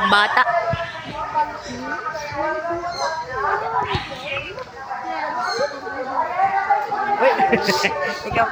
bata. Ikaw.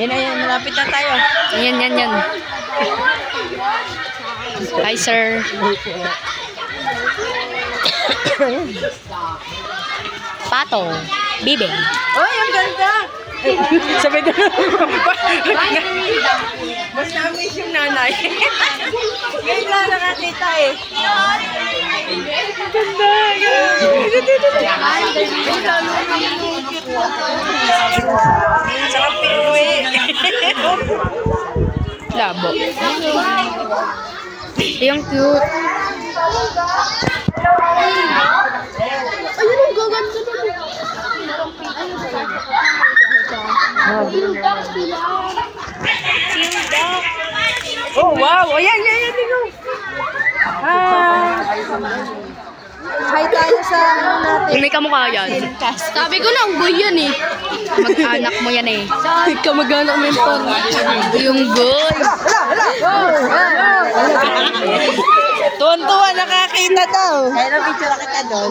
Ayan, malapit na tayo. Yan. Hi, sir. Pato. Bibing. Oy, ang ganda! Sabi ko mas na-miss yung nanay. Ngayon lang nakakita eh. Ganda! Sarap pinuwi. Labo. Yung cute. Ayun ang gaganda naman. Oh, wow! Ayan, tingnan. Hi tayo sa natin. May kamukha yan. Sabi ko na, unggoy yan eh. Mag-anak mo yan eh. Kamag-anak mo yung pang. Yung goy. Tuwan-tuwa, nakakita daw. Kaya na picture kita doon.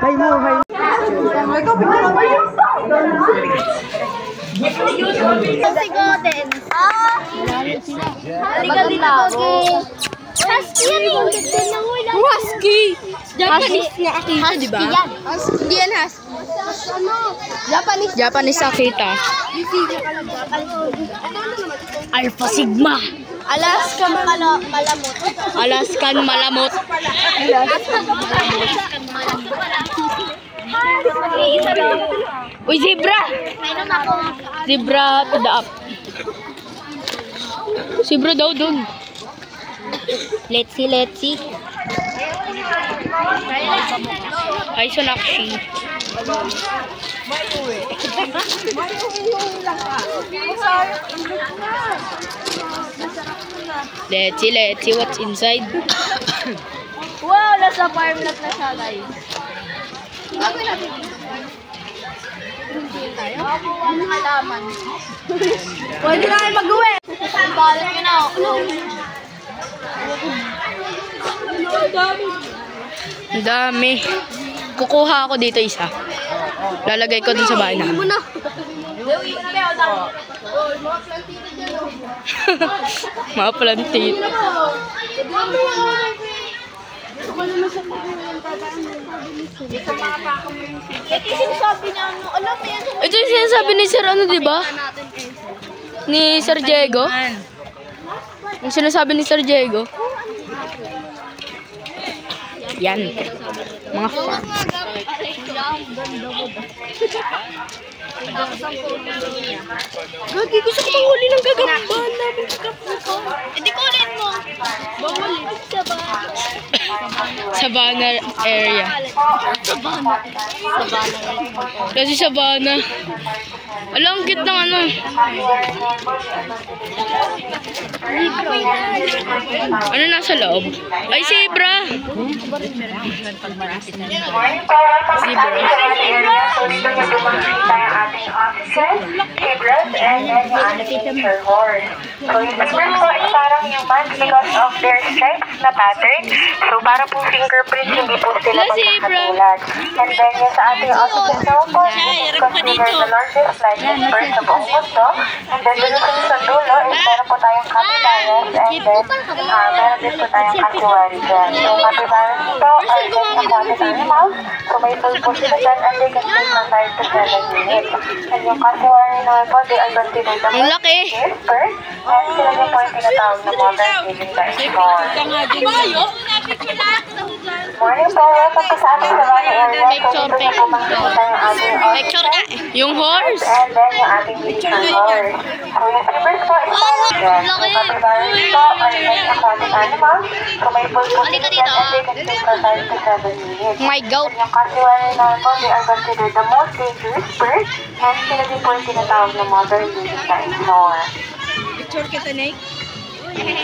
Hi mo. Ikaw, picture mo yun. Si Goden. Halika dito, Goden. Husky yan eh. Husky. Japanese na Akita, di ba? Hindi yan husky. Japanese Akita. Alpha Sigma. Alaskan malamot. Alaskan Malamot. Uy, zebra! Zebra to the up. Zebra daw dun. Let's see. Ay, Sonakshi. Let's see what's inside. Wow, nasa farm lot na siya, guys. Gagawin natin. Tayo? Ang halaman. Pwede na kayo mag-uwi. Balat ka na. Ang dami. Kukuha ako dito isa. Lalagay ko dun sa bahay na. Mga plantito. Ito yung sinasabi niya, alam mo yan. Ito yung sinasabi ni Sir ano, diba? Ni Sir Diego. Yung sinasabi ni Sir Diego. Yan. Mga farm. Gagi, gusto ko manghuli ng gagamba. Hindi ko ulit mo. Manghuli. Savannah area. Kasi Savannah. Alam, ang cute ng ano. Ano nasa loob? Ay, zebra! So, yung first po is parang human because of their stripes na pattern. So, para po fingerprints, hindi po sila magkakatulad. And then, yung sa ating occupational po, is considered the largest flying bird sa buong mundo. And then, dun sa dulo, is meron po tayong capybaras. And then, meron din po tayong cassowary dyan. So, capybaras ito are just aquatic animals. So, may full po sila dyan and they can take from 5 to 7 minutes. And yung cassowary naman po, they are considered the Ang laki! bird. And sila din po yung tinatawag na modern living dinosaur. Morning po, welcome po sa aming Sabana area. So, dito na po makikita yung ating Picture ka. Yung horse. and then yung ating militant horse. So, yung papers po is para dyan. Yung capybara po, unlike aquatic animal. So, may full completion and they can take for 5 to 7 minutes. My goat. And yung cassowary naman po, they are considered the most dangerous bird. Hence, sila din po yung tinatawag na modern living dinosaur. Picture kita, Nick.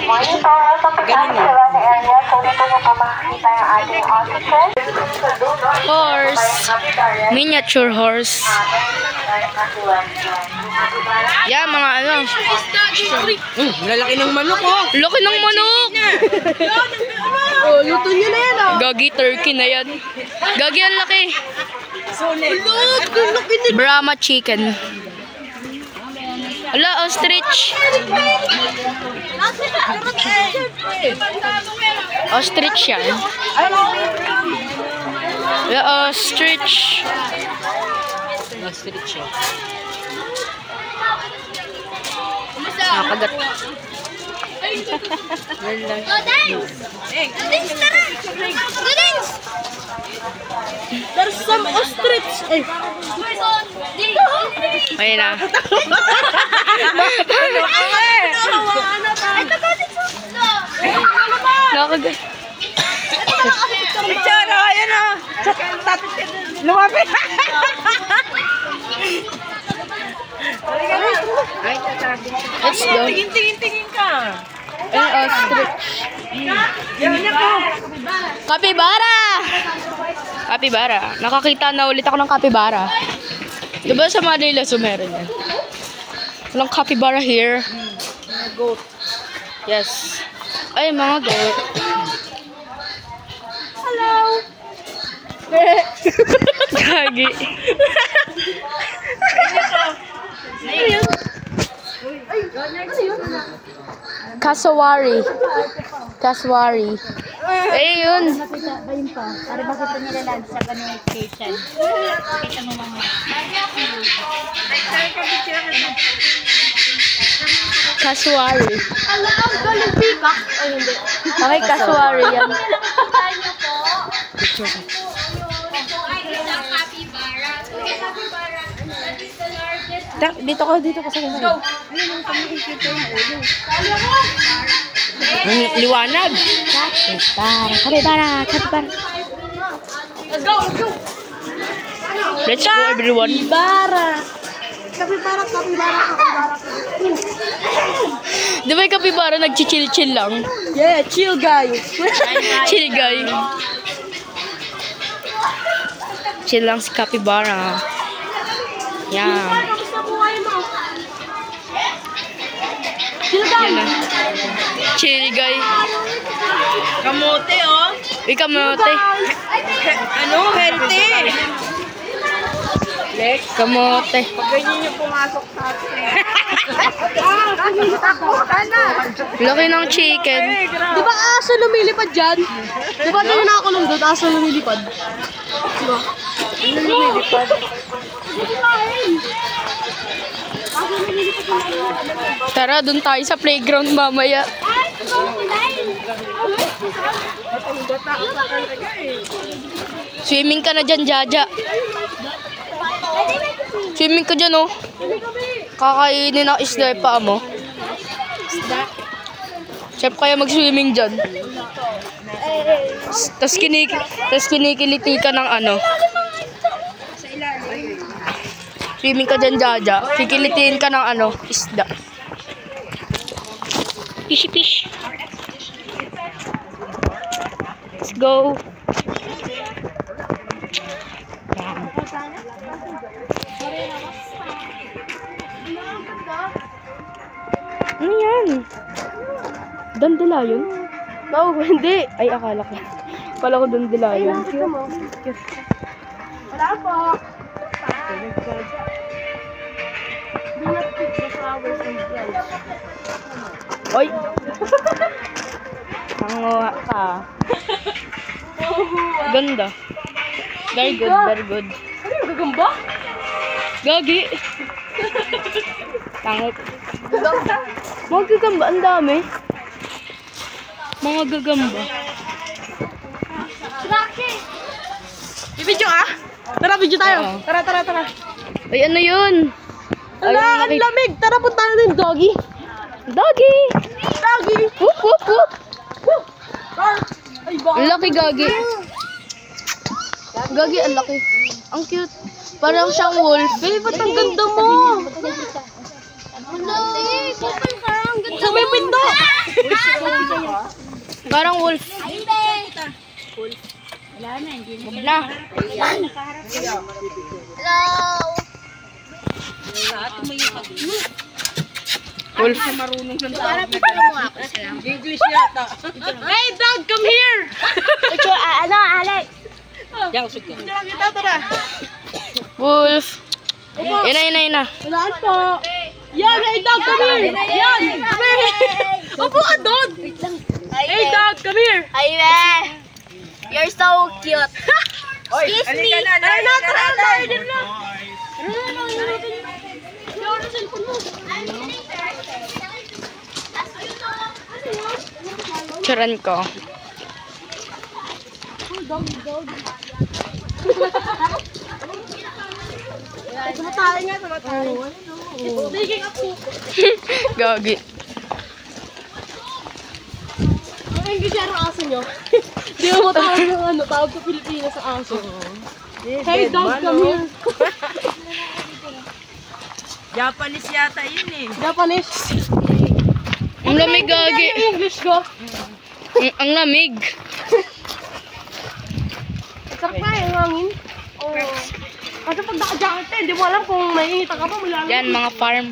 Morning po, welcome po sa aming Sabana area. So, dito na po makikita yung ating ostriches. Horse. Miniature horse. Yan, mga ano. Lalaki ng manok, oh. Laki ng manok. Oh, luto niyo na yan, oh. Gagi, turkey na yan. Gagi, ang laki. Laki din. Brahma chicken. Ala, ostrich. Ostrich yan. Ala, ostrich. Ostrich, oh. Nakagat. There's some ostrich. Eh. Ayun na. Nakagat. Picture, oh. Ayan, oh. Lumapit. Let's go. Tingin ka. Ostrich. Yan na po. Capybara! Capybara. Nakakita na ulit ako ng capybara. Diba sa Manila, so meron yan. Walang capybara here. Goat. Yes. Ay, mga goat. Hello. Gagi. Cassowary. Cassowary. Eh, yun. Para bakit nila lang sa ganung kitchen. Kita mo mga. Cassowary. Ala, ang galing peacock. Ay, hindi. Okay, cassowary yan. Dito ka sa kanila. Ang liwanag. Capybara. Let's go, everyone. Capybara. Di ba yung capybara nag-chill lang? Yeah, chill guy. Chill guy. Chill lang si capybara. Yan. Yan na. Chill guy. Kamote, oh. Uy, kamote. Ano? Healthy. Kamote. Pag ganyan yung pumasok sa atin. Laki ng chicken. Di ba aso lumilipad dyan? Di ba tayo nakakulong doon? Aso lumilipad. Di ba? Lumilipad. Tara, dun tayo sa playground mamaya. Swimming ka na dyan, Jaja. Swimming ka dyan, oh. Kakainin ng isda yung paa mo. Chef, kaya mag-swimming dyan. Tapos kinikiliti ka ng ano. Swimming ka dyan, Jaja. Kikilitiin ka ng ano, isda. Fish. Let's go. Ano yan? Dandelion? No, hindi. Ay, akala ko. Akala ko dandelion. Wala po. Do not pick the flowers and branch. Oy! Nanguha ka. Ganda. Very good. Ano yung gagamba? Gagi! Tangot. Mga gagamba, ang dami. Mga gagamba. Tara, video tayo. Oo. Tara. Ay, ano yun? Ala, ang lamig. Tara, punta natin, doggy. Doggy! Whoop, whoop, whoop. Ay, Ang laki, Gagi. Gagi, ang laki. Ang cute. Parang siyang wolf. Babe, ba't ang ganda mo? Sa may pinto. Parang wolf. Huwag na. Wolf. English yata. Hey, dog, come here. Alex? Tara. Wolf. Yan na. Walaan po. Yan, hey, dog, come here. Yan, come here. Opo ka doon. Hey, dog, come here. You're so cute. Excuse me. Tara. Charan ko. Sumatay nga. Speaking of poop. Gagi. Ang English ang aso nyo. Di mo matawag ng tawag sa Pilipinas sa aso. Hey, dog, come here. Japanese yata yun eh. Japanese. Ang lamig, Gagi. Ang English ko. Ang lamig. Sarap na yung hangin. Kasi pag naka-jacket hindi mo alam kung naiinita ka pa mula. Yan, mga farm.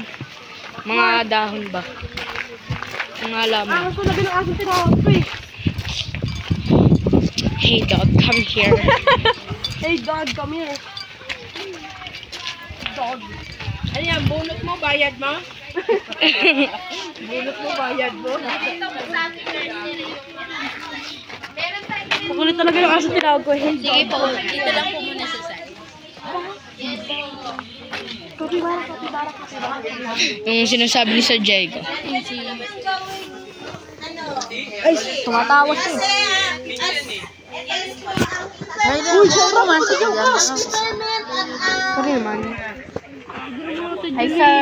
Mga dahon ba? Mga laman. Ang gusto na ng aso tinawag ko eh. Hey dog, come here. Hey, dog, come here. Dog. Ano yan, bunot mo, bayad mo? Bunot mo, bayad mo? Makulit talaga yung aso tinawag ko. Hey, Sige po, dito lang po muna sa side. kapibara. Yung sinasabi ni Sir Diego. Ay, tumatawa siya. Uy, sobrang masik yung kas. Sorry naman. Hi, sir.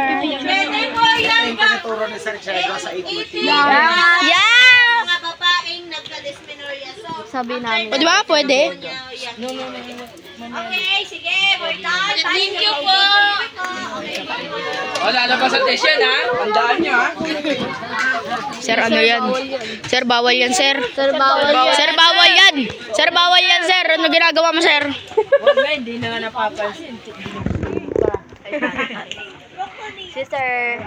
Pinaturo ni Sir Diego sa 8 Yeah! Mga babaeng nagka-dysmenorrhea. So, Sabi namin. O, di ba? Pwede. okay, sige, we're done. Thank you po. Wala na ba sa station ha? Tandaan nyo ha? Sir, ano yan? Sir, bawal yan, sir. Sir, bawal yan. Sir, bawal yan. Sir, bawal yan, sir. Ano ginagawa mo, sir? Huwag na, hindi na nga napapansin. Sister,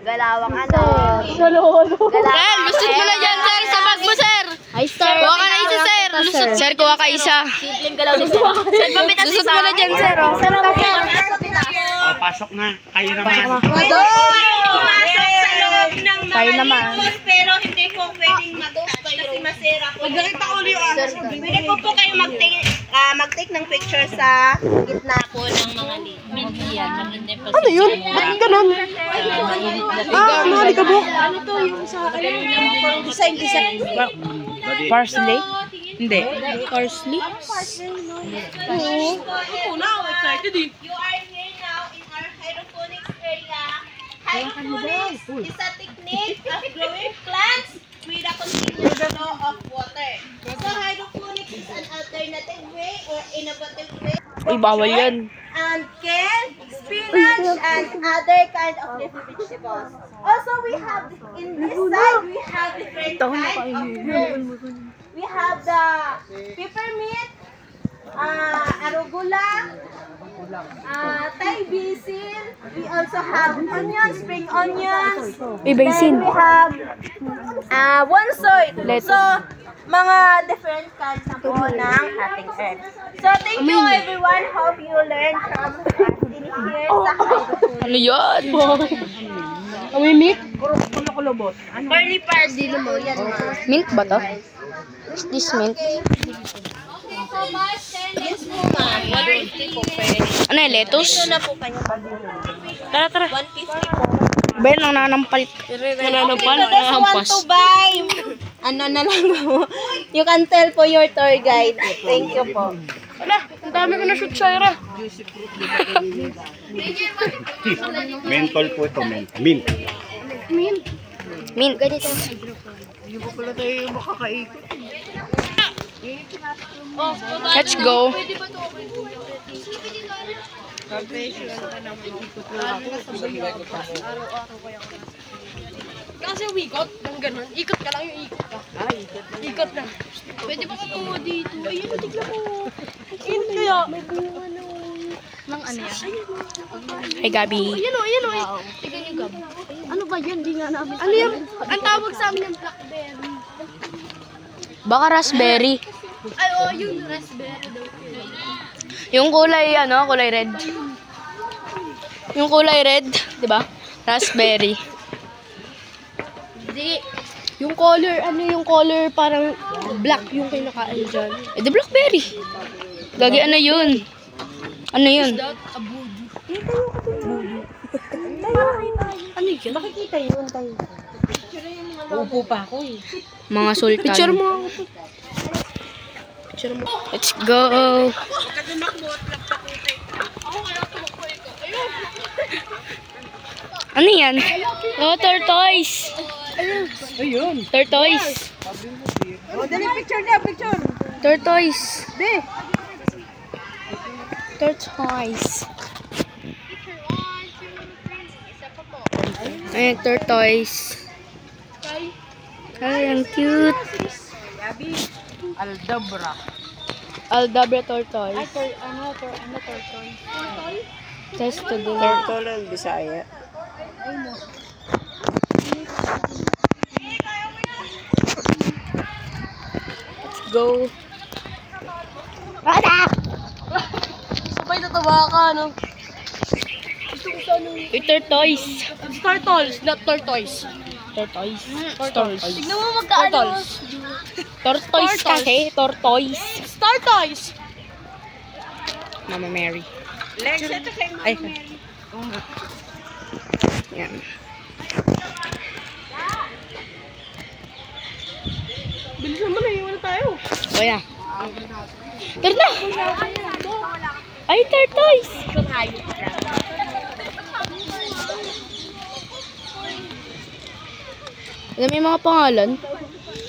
galawang ano. Sir, lusot mo na dyan, sir. Sa bag mo, sir. Hi, sir. Kuha ka na isa, sir. Lusot. Sir, kuha ka isa. Simpleng galaw ni sir. Sir, papitas Lusot mo na dyan, sir. Oh. O, pasok na. Kayo naman. Pumasok sa loob ng mga Tayo naman. lipos, pero hindi po pwedeng mag-touch kasi masira po. Nakita ko ulit yung aso. Pwede po kayo mag-take ng picture sa gitna po ng mga lipos. Ano yun? Ba't ganun? Ano? Alikabok? Ano to? Yung sa design. Parsley? Hindi. Parsley? You are here now in our hydroponics area. Hydroponics is a technique of growing plants with a continuous flow of water. So hydroponics is an alternative way or innovative way Uy, bawal yan. and kale, spinach, and other kind of leafy vegetables. Also, we have in this side we have different kinds of herbs. We have the peppermint, arugula, Thai basil. We also have onions, spring onions. Then we have bonsoy. So, mga different kinds na po ng ating herbs. So, thank you everyone. Hope you learn from us in here sa hydroponics. Ano yan? Kami meat? Early parsley mo yan, ma. Mint ba to? Is this mint? Okay, so much. 10 minutes po, ma'am. 150 po pwede. Ano yan? Lettuce? Ito na po kayo. Tara. 150 po. Ben, ang nananampal. Nananampal? If you just want to buy, ano na lang po. You can tell po your tour guide. Thank you po. Ang dami ko na shoot, Shaira. Mentol po ito, mint. Mint. Ganito. Hindi ko pala tayo makakaikot. Let's go. Kasi wikot, ng ganun. Ikot ka lang yung ikot ka. Ikot na. Pwede ba matungo dito? Ayun, tignan mo. Ayun kaya. May bunga na. Nang ano yan? Hi, Gabi. Ayun o. Tignan yung Gab. Ano ba yan? Di nga namin. Ano yan? Ang tawag sa amin ng blackberry. Baka raspberry. Ay, yung raspberry daw. Yung kulay, kulay red. Yung kulay red, di ba? Raspberry. Hindi. Yung color, yung color parang black yung kinakain dyan. Eh, di blackberry. Gagi, ano yun? Ano yun? That a voodoo. Ano yun? Makikita yun tayo. Upo pa ako eh. Mga sultan. Picture mo ako. Picture mo. Let's go. Ano yan? Oh, tortoise. Ayun. Tortoise. O, dali picture niya, picture. Tortoise. Be. Tortoise. Ayan, tortoise. Ay, ang cute. Aldabra. Aldabra tortoise. Tortoise? Test to do. Turtle ang Bisaya. Go. Sabay natawa ka, no? Uy, tortoise. Turtles, not tortoise. Tortoise. Tignan mo magkaano. Tortoise kasi. Tortoise. Tortoise! Mama Mary. Lex, ito kay Ay. Yan. Bilisan mo na, iwan na tayo. O yan. Tara na! Ay, tortoise! Alam mo yung mga pangalan?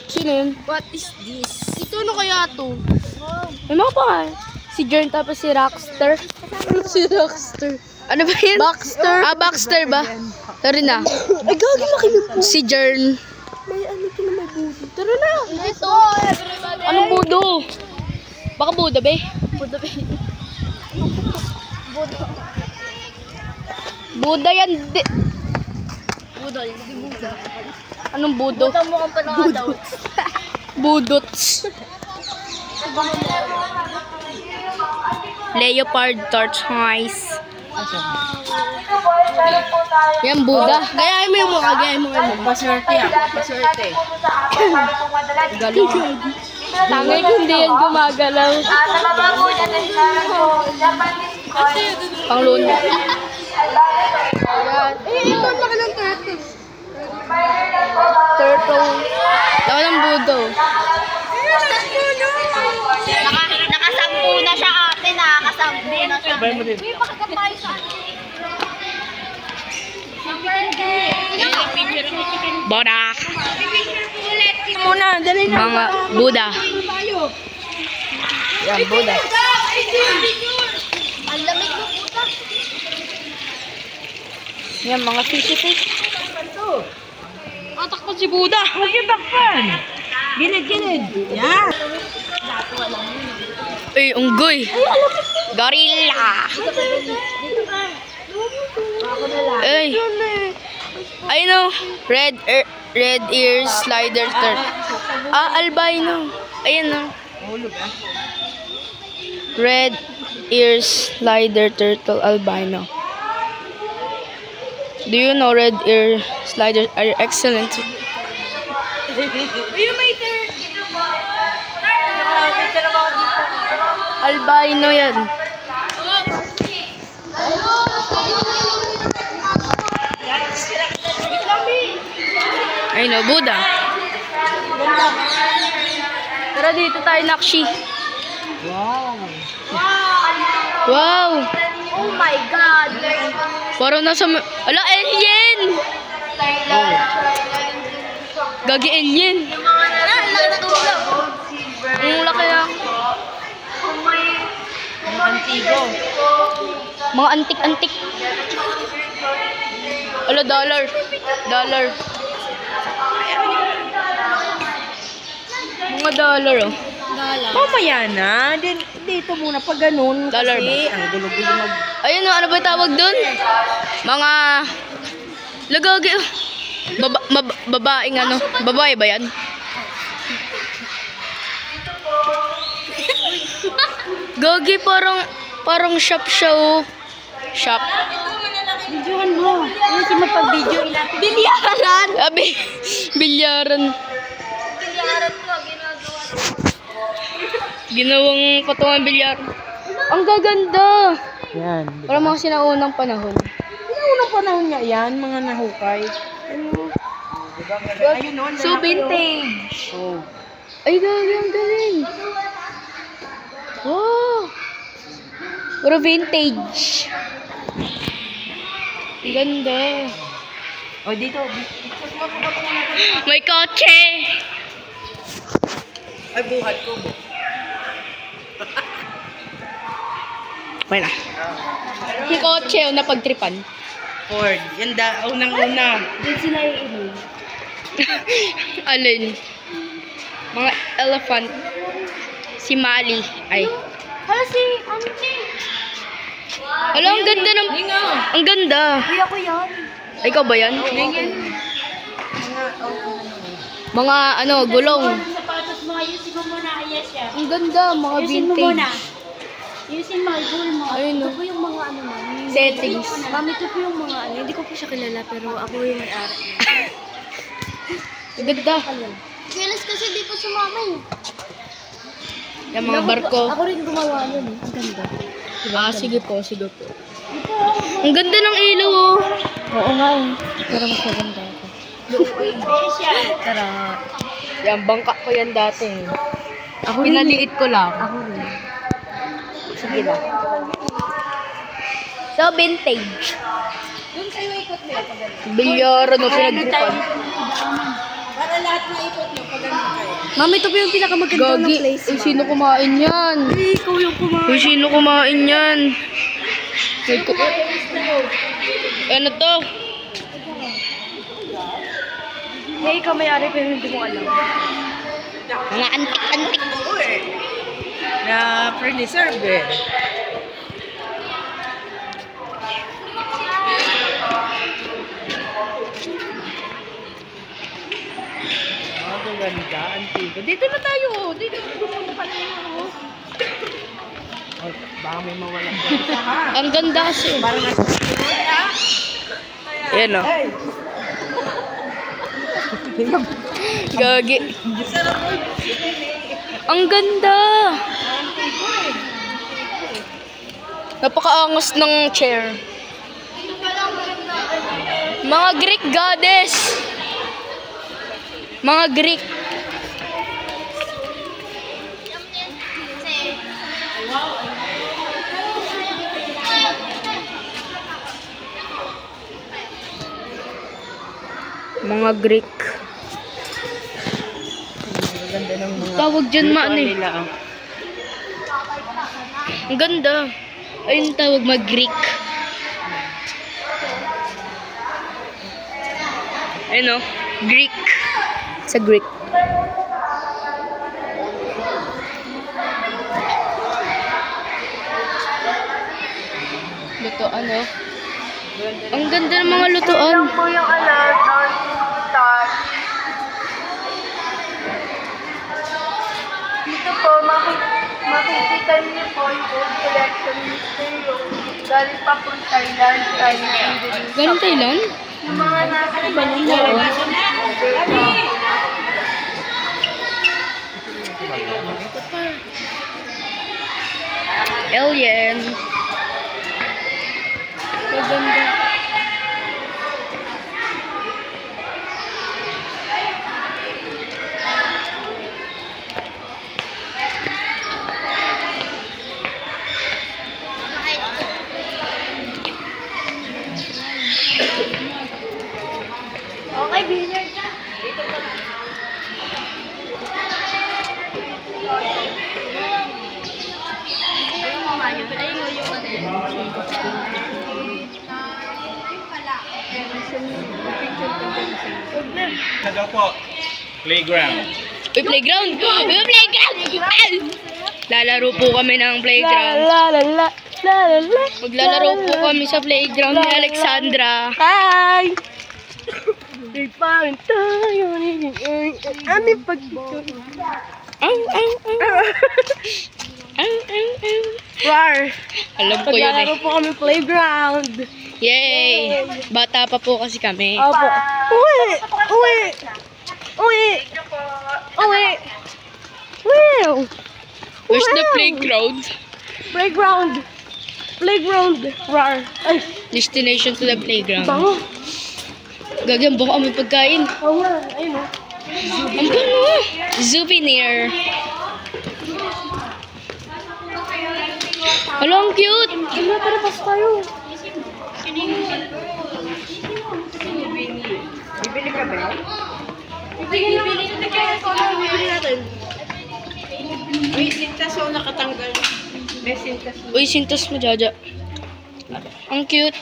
Sino yun? What is this? Ito ano kaya to? May mga pangalan. Si Jern tapos si Rockster. Si Rockster. Ano ba yun? Baxter. Ah, Baxter ba? Tara na. Ay, gagi laki ng po. Si Jern. May ano to na may budo. Tara na! Ito, everybody! Anong budo? Baka Buda, be? Budo ba? Buda yan. Budo, hindi budo. Anong budo? Budo mo kang panakadaw. Budots. Leopard tortoise. Yan, Buda. Gayahin mo yung mukha, gayahin mo yung mukha. Paswerte ah. Paswerte. Galing. Tangay ko hindi yan gumagalaw. Pang luna. Ito ang laki ng turtle. Turtle. Laki ng budo. Nakasampu na siya ate, nakasampu na siya. Sabay mo din. Bodak. Muna, dali na. Mga Buda. Yan, Buda. Ang lamig mo puta. Yan, mga fish. Atakot si Buda. Huwag yung takpan. Ginid. Yan. Ay, unggoy. Gorilla. Ay. I know. Red ear slider turtle. Ah, albino. Ayan na. Red ear slider turtle albino. Do you know red ear sliders are excellent? Albino yan. Ay no, Buda. Tara dito tayo, Nakshi. Wow. Wow! Wow! Oh my God! Parang nasa... Ala, alien! Gagi alien. Ang laki lang. Mga antik-antik. Ala, dollar. Mga dollar, oh. Mamaya na. Dito muna pag ganun. Dollar Kasi ba? ang gulo-gulo mag... Ayun, ano ba tawag dun? Mga... Lagagi. Babaeng ano. Babae ba yan? Gagi, parang shop siya, oh. Shop. Videohan mo. Ano si mapag-video? Bilyaran! Abi, bilyaran. Ginawang patungan bilyar. Ang gaganda. Yan. Parang mga sinaunang panahon. Unang panahon nga yan, mga nahukay. Ayun noon. So vintage. Oh. Ay, gagi, ang galing. Wow. Puro vintage. Ang ganda. O dito. May kotse. Ay, buhat ko mo. May na. May kotse, oh, napagtripan. Ford. Yan unang-una. Alin? Mga elephant. Si Mali. Ay. Hala si Auntie. Hala, ang ganda ng... Ang ganda. Kuya ko yan. Ay, ikaw ba yan? Mga ano, gulong. Sapatos mo, ayusin mo muna. Yes, siya. Ang ganda, mga Ayusin mo muna. vintage. Ayusin mo, goal mo. Ayun, Ito no? po yung mga ano namin. Settings. Mami, ito po yung mga ano. Hindi ko po siya kilala, pero ako yung may-ari. Ang ganda. Kilis kasi di po sumama eh. Yung mga barko. Ako rin gumawa nun eh. Ang ganda. Ah, sige po. Ang ganda ng ilaw, oh. Oo nga eh. Pero mas maganda ako. Tara. Yan, bangka ko yan dati. Ako rin. Pinaliit ko lang. Ako rin. Sige lang. So vintage. Bilyaran, no, pinagtripan. Para lahat na ipot nyo, pag ganun kayo. Mami, ito po yung pinakamaganda ng Gagi, place. ay sino kumain yan? Ikaw yung kumain. Ay sino kumain yan? Ano to? Eh, ikaw may-ari pero hindi mo alam. Mga antik-antik. Na pre-reserve eh. Ang ganda, antigo. Dito na tayo. Dito na tayo. Oh, baka may mawalang dito ha. Ang ganda kasi. Parang nasa Yan, oh. Gagi. Ang ganda. Napakaangas ng chair. Mga Greek goddess. Mga Greek. Mga Greek. ganda ng mga... Tawag dyan maan eh. nila, ah. Ang ganda. Ayun tawag mag-Greek. Ayun o. Greek. Sa Greek. Lutoan o. Ang ganda ng mga lutoan. po yung non-start. Dito po, makikita niyo po yung food selection museum. Galing pa po Thailand, China, Indonesia. Galing Thailand? Yung mga nasa Alien. Maganda. Ano po? Playground. Uy, playground! Uy, playground! Ah! Lalaro po kami ng playground. Maglalaro po kami sa playground ni Alexandra. Hi! May parang tayo aming pagbuto. War! Alam ko yun Maglalaro eh. po kami playground. Yay! Bata pa po kasi kami. Opo. Uwi! Uwi! Uwi! Uwi! Wow! Where's the playground? Playground! Playground! Rar! Ay! Destination to the playground. Bango! Gagyan ba kami pagkain? Oo nga! Ayun o. Ang bango! Souvenir. Hala, ang cute! Ano, tara, pasok tayo. Bibili ka ba? Bibili natin. May sintas o nakatanggal. May sintas. Uy, sintas mo, Jaja. Ang cute.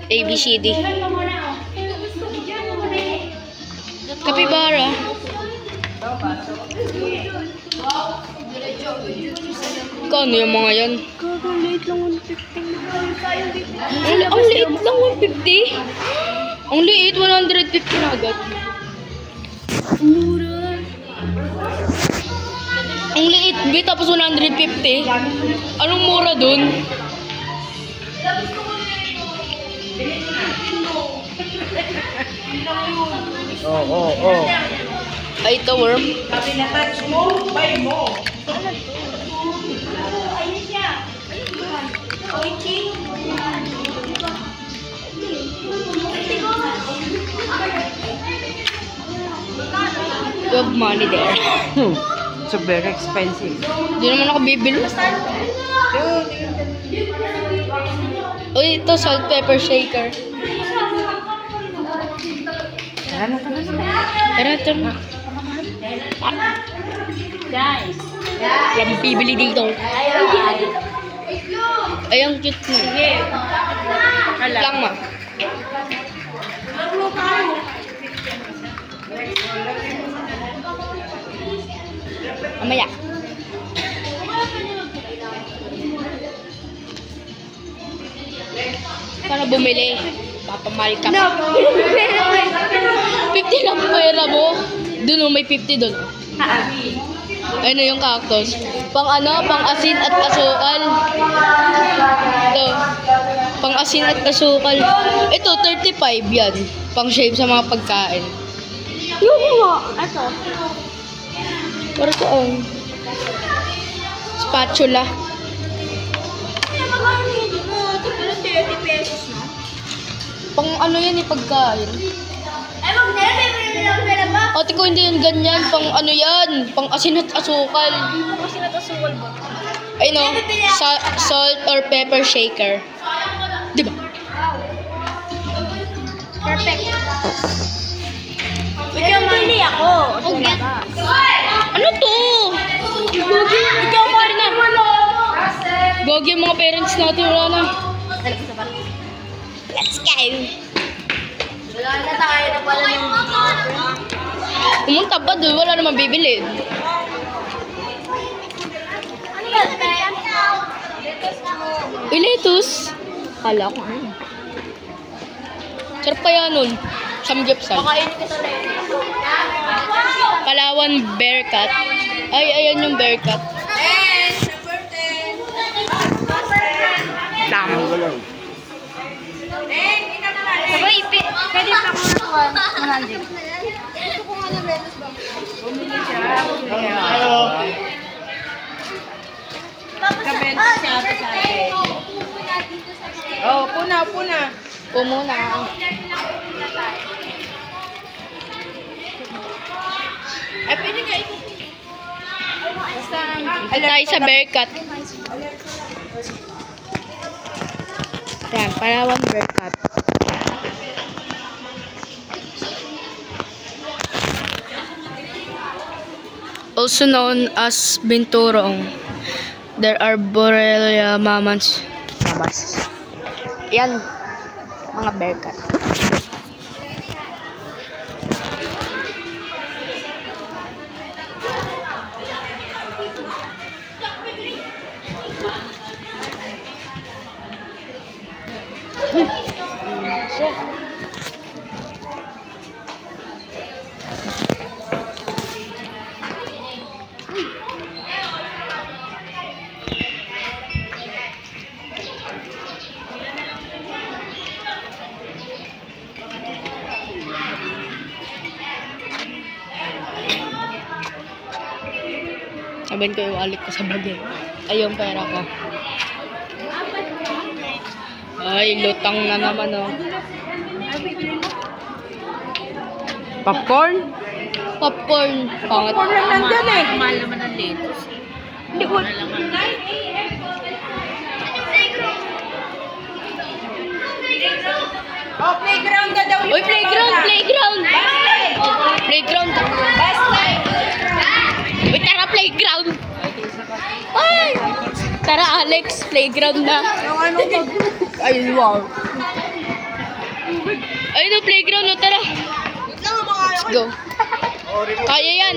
ABCD. Capybara. Kano yung mga yan? Late lang 150. Ang liit lang, 150. Ang liit, 150 na agad. Mura. Ang liit, B, tapos 150. Anong mura dun? Oo. Ay, ito, worm. Pati na-touch mo, buy mo. You have money there. So very expensive. Hindi naman ako bibili. Uy, ito, salt pepper shaker. Tara. Tara, tara. Walang bibili dito. Ay, ang cute mo. Lang, ma. Mamaya. Para bumili. Papamahal ka pa. 50 lang pera mo. Doon may 50 doon. Ano yung cactus? Pang ano? Pang asin at asukal. Ito. Pang asin at asukal. Ito, 35 yan. Pang shape sa mga pagkain. Yung mga, ito. Para saan? Spatula. Pang ano yan eh, pagkain. Ate ko, hindi yan ganyan. Pang ano yan? Pang asin at asukal. Ay no, salt or pepper shaker. Diba? Perfect. Ikaw mali ako. Ano to? Ikaw mali na. Gogi yung mga parents natin, wala na. Let's go. Wala na tayo na pala ng Pumunta pa doon, wala naman bibili. Ano yan? Uy, lettuce. Kala ko ano. Sarap kaya nun. Samgyupsal. Pakainin kita na yun. Palawan Bearcat. Ay, ayan yung Bearcat. Dami. Sabay, pwede pa ko na 100. Gusto ko nga ng lettuce ba? Kabenta siya ate sa atin. Oh, puna. Pumuna. Ay, pwede ka ito. Basta, Tayo sa Bearcat. Yan, Palawan Bearcat. Also known as binturong. There are Borrelia mamans. Yan, mga Bearcat. Sabihin ko yung wallet ko sa bagay. Ay, yung pera ko. Ay, lutang na naman, oh. Popcorn? Popcorn. Pangat. Popcorn lang nandyan eh. Mahal naman ang lettuce. Hindi ko. Oh, playground na daw yung Uy, playground! Playground! Playground! Best life. Uy, tara, playground! Ay! Tara, Alex, playground na. Ay, wow. Ay, no, playground na, tara. Let's go. Kaya yan.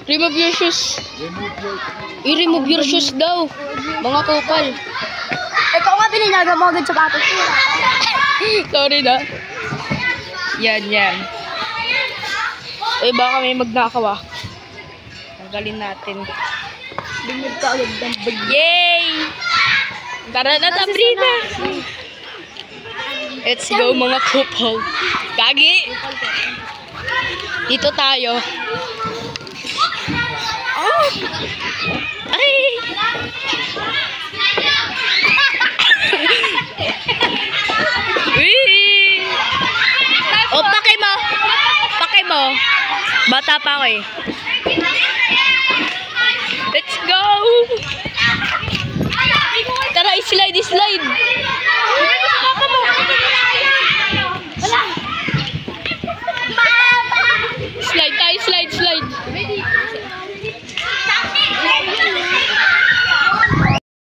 Remove your shoes. I-remove your shoes daw. Mga kupal. Ikaw nga bininaga mo agad sapatos ko. Sorry na. Yan, yan. Eh, baka may magnakaw ah. Tanggalin natin. Binig ka agad ng bag. Yay! Tara na, Sabrina! Let's go, mga couple. Gagi! Dito tayo. Oh! Ay! Wee! Oh, pakay mo! Pakay mo! Bata pa ako eh. Let's go! Tara, slide, slide!